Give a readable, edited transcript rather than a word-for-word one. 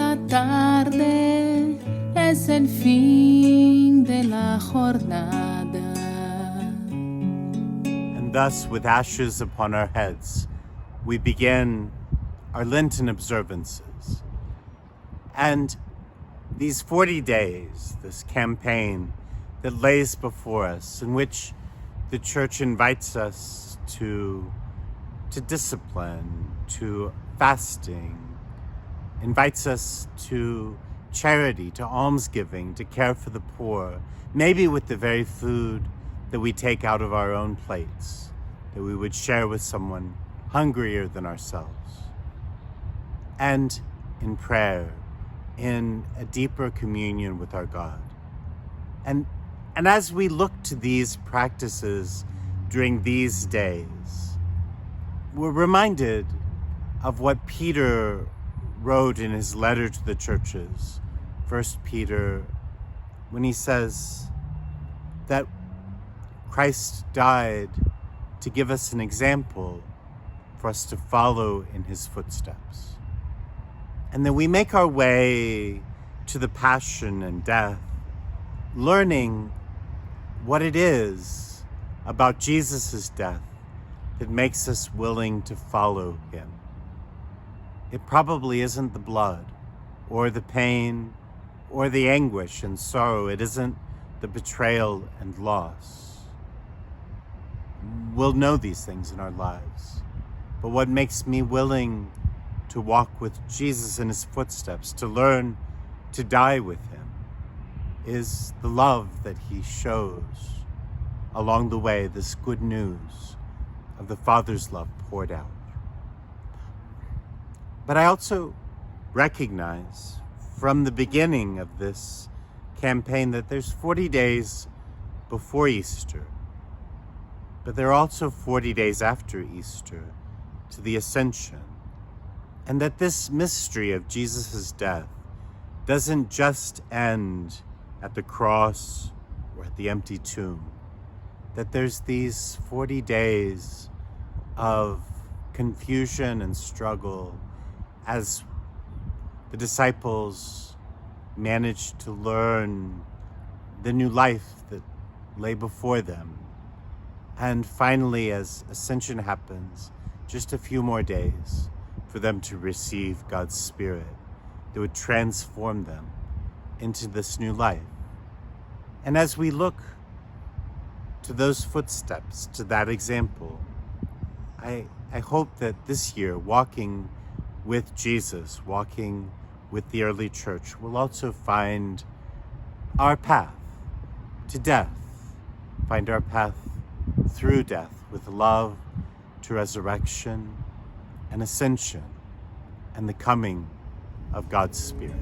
la tarde es el fin de la jornada. And thus, with ashes upon our heads, we begin our Lenten observances. And these 40 days, this campaign that lays before us, in which the Church invites us to discipline, to fasting, invites us to charity, to almsgiving, to care for the poor, maybe with the very food that we take out of our own plates, that we would share with someone hungrier than ourselves. And in prayer, in a deeper communion with our God. And as we look to these practices during these days, we're reminded of what Peter wrote in his letter to the churches, 1 Peter, when he says that Christ died to give us an example for us to follow in his footsteps. And then we make our way to the passion and death, learning what it is about Jesus' death that makes us willing to follow him. It probably isn't the blood or the pain or the anguish and sorrow. It isn't the betrayal and loss. We'll know these things in our lives. But what makes me willing to walk with Jesus in his footsteps, to learn to die with him, is the love that he shows along the way, this good news of the Father's love poured out. But I also recognize from the beginning of this campaign that there's 40 days before Easter, but there are also 40 days after Easter to the Ascension, and that this mystery of Jesus' death doesn't just end at the cross or at the empty tomb, that there's these 40 days of confusion and struggle as the disciples managed to learn the new life that lay before them. And finally, as Ascension happens, just a few more days for them to receive God's Spirit that would transform them into this new life. And as we look to those footsteps, to that example, I hope that this year, walking with Jesus, walking with the early church, we'll also find our path to death, find our path through death with love to resurrection and ascension and the coming of God's Spirit.